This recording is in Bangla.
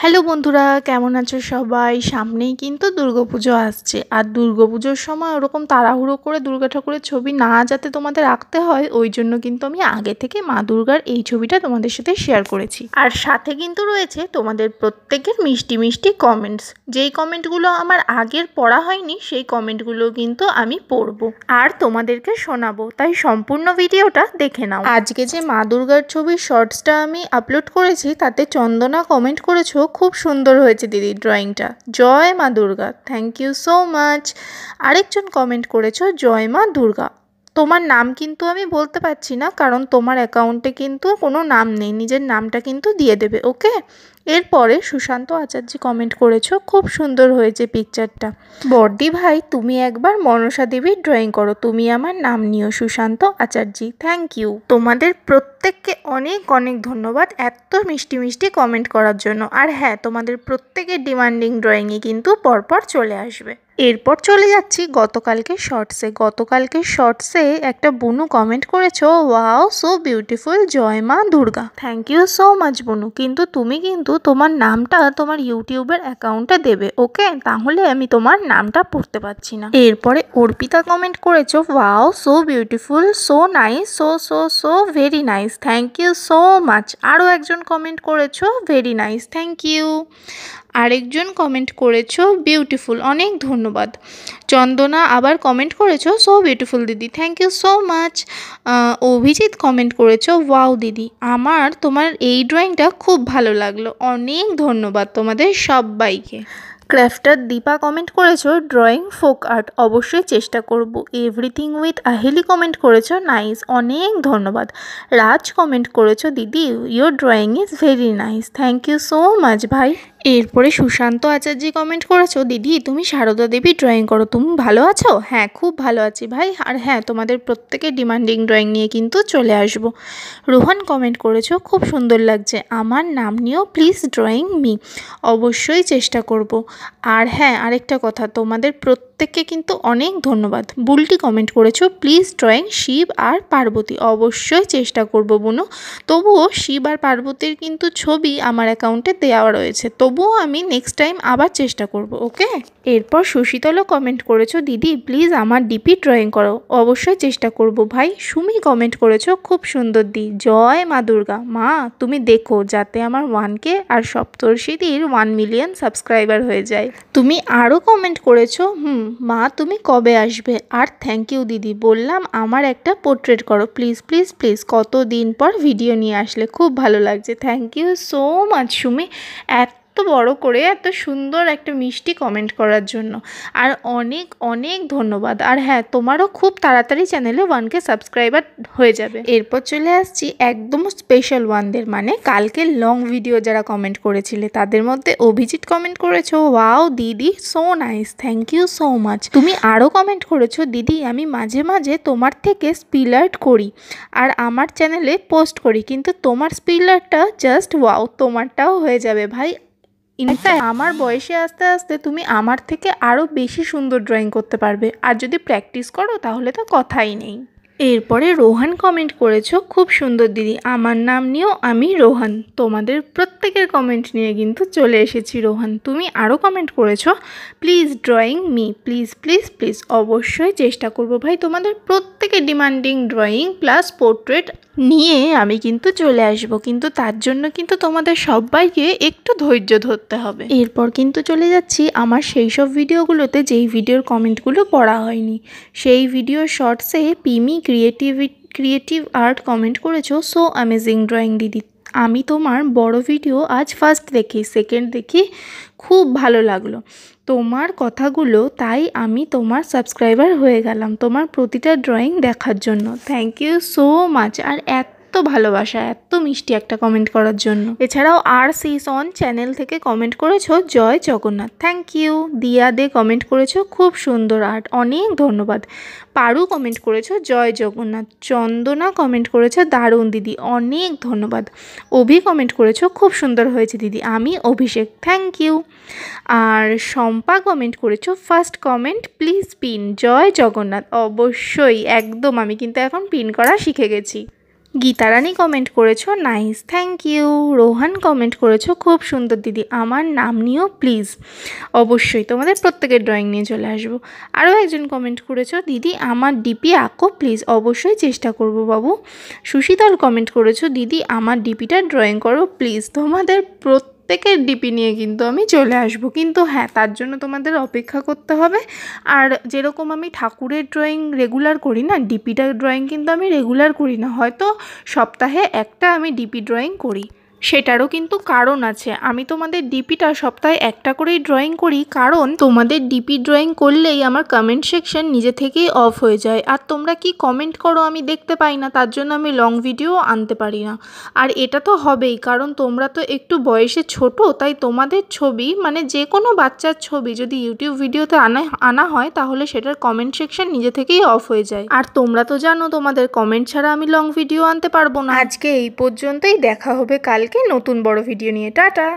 হ্যালো বন্ধুরা, কেমন আছো সবাই? সামনেই কিন্তু দুর্গাপুজো আসছে। আর দুর্গাপুজোর সময় ওরকম তাড়াহুড়ো করে দুর্গা ঠাকুরের ছবি না যাতে তোমাদের আঁকতে হয়, ওই জন্য কিন্তু আমি আগে থেকে মা দুর্গার এই ছবিটা তোমাদের সাথে শেয়ার করেছি। আর সাথে কিন্তু রয়েছে তোমাদের প্রত্যেকের মিষ্টি মিষ্টি কমেন্টস। যেই কমেন্টগুলো আমার আগের পড়া হয়নি সেই কমেন্টগুলো কিন্তু আমি পড়বো আর তোমাদেরকে শোনাবো, তাই সম্পূর্ণ ভিডিওটা দেখে নাও। আজকে যে মা দুর্গার ছবির শর্টসটা আমি আপলোড করেছি তাতে চন্দনা কমেন্ট করেছো, খুব সুন্দর হয়েছে দিদি ড্রয়িংটা, জয় মা Durga, thank you so much. আরেকজন কমেন্ট করেছো, জয় মা দুর্গা। তোমার নাম কিন্তু আমি বলতে পারছি না, কারণ তোমার অ্যাকাউন্টে কিন্তু কোনো নাম নেই, নিজের নামটা কিন্তু দিয়ে দেবে, ওকে। এরপরে সুশান্ত আচার্য কমেন্ট করেছো, খুব সুন্দর হয়েছে পিকচারটা। বর্দি ভাই, তুমি একবার মনসা দেবীর ড্রয়িং করো, তুমি আমার নাম নিও, সুশান্ত আচার্য, থ্যাংক ইউ। তোমাদের প্রত্যেককে অনেক অনেক ধন্যবাদ এত মিষ্টি মিষ্টি কমেন্ট করার জন্য। আর হ্যাঁ, তোমাদের প্রত্যেকের ডিমান্ডিং ড্রয়িংই কিন্তু পরপর চলে আসবে। এরপর চলে যাচ্ছি গতকালকে শর্টসে একটা বুনু কমেন্ট করেছো, ওয়াও সো বিউটিফুল, জয় মা Durga, thank you so much বুনু। কিন্তু তুমি কিন্তু তোমার নামটা তোমার ইউটিউবের অ্যাকাউন্টে দেবে, ওকে, তাহলে আমি তোমার নামটা পড়তে পারছি না। এরপরে অর্পিতা কমেন্ট করেছো, wow so beautiful, so nice, so so so very nice, thank you so much. আরও একজন কমেন্ট করেছো, ভেরি নাইস, থ্যাংক ইউ। আরেকজন কমেন্ট করেছো, বিউটিফুল, অনেক ধন্যবাদ। চন্দনা আবার কমেন্ট করেছো, সো বিউটিফুল দিদি, thank you so much. Abhijit comment করেছো, ওয়াও দিদি, আমার তোমার এই ড্রয়িংটা খুব ভালো লাগলো, অনেক ধন্যবাদ তোমাদের সবাইকে। ক্রাফটার দীপা কমেন্ট করেছো, ড্রয়িং ফোক আর্ট, অবশ্যই চেষ্টা করব। এভরিথিং উইথ আহেলি কমেন্ট করেছো, নাইস, অনেক ধন্যবাদ। রাজ কমেন্ট করেছো, দিদি your drawing is very nice, thank you so much ভাই। এরপরে সুশান্ত আচার্য কমেন্ট করেছো, দিদি তুমি সারদা দেবী ড্রয়িং করো, তুমি ভালো আছো? হ্যাঁ, খুব ভালো আছি ভাই। আর হ্যাঁ, তোমাদের প্রত্যেকের ডিমান্ডিং ড্রয়িং নিয়ে কিন্তু চলে আসবো। রোহন কমেন্ট করেছো, খুব সুন্দর লাগছে, আমার নাম নিয়েও প্লিজ ড্রয়িং মি, অবশ্যই চেষ্টা করব। আর হ্যাঁ, আরেকটা কথা, তোমাদের প্রত্যেককে কিন্তু অনেক ধন্যবাদ। বুলটি কমেন্ট করেছো, প্লিজ ড্রয়িং শিব আর পার্বতী, অবশ্যই চেষ্টা করব বুনু। তবুও শিব আর পার্বতীর কিন্তু ছবি আমার অ্যাকাউন্টে দেওয়া রয়েছে, তবুও আমি নেক্সট টাইম আবার চেষ্টা করব, ওকে। এরপর সুশীতলও কমেন্ট করেছো, দিদি প্লিজ আমার ডিপি ড্রয়িং করো, অবশ্যই চেষ্টা করব ভাই। সুমি কমেন্ট করেছো, খুব সুন্দর দি, জয় মা দুর্গা, মা তুমি দেখো যাতে আমার 1K আর সপ্তর্ষিদির 1 মিলিয়ন সাবস্ক্রাইবার হয়ে যায়। তুমি আরও কমেন্ট করেছো, মা তুমি কবে আসবে? আর থ্যাংক ইউ দিদি, বললাম আমার একটা পোর্ট্রেট করো প্লিজ প্লিজ প্লিজ, কতদিন পর ভিডিও নিয়ে আসলে, খুব ভালো লাগছে, thank you so much Sumi, এত বড় করে এত সুন্দর একটা মিষ্টি কমেন্ট করার জন্য। আর অনেক অনেক ধন্যবাদ। আর হ্যাঁ, তোমারও খুব তাড়াতাড়ি চ্যানেলে 1K সাবস্ক্রাইবার হয়ে যাবে। এরপর চলে আসছি একদম স্পেশাল ওয়ানদের, মানে কালকে লং ভিডিও যারা কমেন্ট করেছিলে তাদের মধ্যে অভিজিৎ কমেন্ট করেছো, ওয়াও দিদি so nice, thank you so much. তুমি আরও কমেন্ট করেছো, দিদি আমি মাঝে মাঝে তোমার থেকে স্পিল আর্ট করি আর আমার চ্যানেলে পোস্ট করি, কিন্তু তোমার স্পিল আর্টটা জাস্ট ওয়াও, তোমারটাও হয়ে যাবে ভাই। ইনফ্যাক্ট আমার বয়সে আস্তে আস্তে তুমি আমার থেকে আরও বেশি সুন্দর ড্রয়িং করতে পারবে, আর যদি প্র্যাকটিস করো তাহলে তো কথাই নেই। এরপরে রোহান কমেন্ট করেছো, খুব সুন্দর দিদি, আমার নাম নিয়েও আমি রোহান। তোমাদের প্রত্যেকের কমেন্ট নিয়ে কিন্তু চলে এসেছি রোহান। তুমি আরও কমেন্ট করেছো, please drawing me, please please please, অবশ্যই চেষ্টা করবো ভাই। তোমাদের প্রত্যেকের ডিমান্ডিং ড্রয়িং প্লাস পোর্ট্রেট নিয়ে আমি কিন্তু চলে আসবো, কিন্তু তার জন্য কিন্তু তোমাদের সবাইকে একটু ধৈর্য ধরতে হবে। এরপর কিন্তু চলে যাচ্ছি আমার সেই সব ভিডিওগুলোতে যেই ভিডিওর কমেন্টগুলো পড়া হয়নি। সেই ভিডিওর শর্টসে পিমি ক্রিয়েটিভ আর্ট কমেন্ট করেছো, সো অ্যামেজিং ড্রয়িং দিদি, আমি তোমার বড় ভিডিও আজ ফার্স্ট দেখি, সেকেন্ড দেখি, খুব ভালো লাগলো তোমার কথাগুলো, তাই আমি তোমার সাবস্ক্রাইবার হয়ে গেলাম তোমার প্রতিটা ড্রয়িং দেখার জন্য, থ্যাংক ইউ সো মাচ। আর এত ভালোবাসা, এত মিষ্টি একটা কমেন্ট করার জন্য। এছাড়াও আর সিসন চ্যানেল থেকে কমেন্ট করেছো, জয় জগন্নাথ, থ্যাংক ইউ। দিয়া দে কমেন্ট করেছো, খুব সুন্দর আর্ট, অনেক ধন্যবাদ। পারু কমেন্ট করেছো, জয় জগন্নাথ। চন্দনা কমেন্ট করেছো, দারুণ দিদি, অনেক ধন্যবাদ। অভি কমেন্ট করেছো, খুব সুন্দর হয়েছে দিদি, আমি অভিষেক, থ্যাংক ইউ। আর শম্পা কমেন্ট করেছো, ফার্স্ট কমেন্ট প্লিজ পিন, জয় জগন্নাথ, অবশ্যই একদম, আমি কিন্তু এখন পিন করা শিখে গেছি। গীতারানী কমেন্ট করেছো nice, thank you. Rohan comment করেছো খুব সুন্দর দিদি, আমার নাম নিও প্লিজ। অবশ্যই তোমাদের প্রত্যেকের ড্রয়িং নিয়ে চলে আসবো। আরও একজন কমেন্ট করেছো দিদি আমার ডিপি আঁকো প্লিজ। অবশ্যই চেষ্টা করব বাবু। সুশীতল কমেন্ট করেছো দিদি আমার ডিপিটা ড্রয়িং করো প্লিজ। তোমাদের প্রত্যেকের ডিপি নিয়ে কিন্তু আমি চলে আসবো, কিন্তু হ্যাঁ তার জন্য তোমাদের অপেক্ষা করতে হবে। আর যেরকম আমি ঠাকুরের ড্রয়িং রেগুলার করি না, ডিপিটার ড্রয়িং কিন্তু আমি রেগুলার করি না, হয়তো সপ্তাহে একটা আমি ডিপি ড্রয়িং করি। সেটারও কিন্তু কারণ আছে, আমি তোমাদের ডিপিটা সপ্তাহে একটা করেই ড্রয়িং করি, কারণ তোমাদের ডিপি ড্রয়িং করলেই আমার কমেন্ট সেকশন নিজে থেকেই অফ হয়ে যায়, আর তোমরা কি কমেন্ট করো আমি দেখতে পাই না, তার জন্য আমি লং ভিডিও আনতে পারি না। আর এটা তো হবেই, কারণ তোমরা তো একটু বয়সে ছোট, তাই তোমাদের ছবি মানে যে কোনো বাচ্চার ছবি যদি ইউটিউব ভিডিওতে আনা হয় তাহলে সেটার কমেন্ট সেকশন নিজে থেকেই অফ হয়ে যায়। আর তোমরা তো জানো তোমাদের কমেন্ট ছাড়া আমি লং ভিডিও আনতে পারবো না। আজকে এই পর্যন্তই, দেখা হবে কালকে নতুন বড় ভিডিও নিয়ে। টাটা।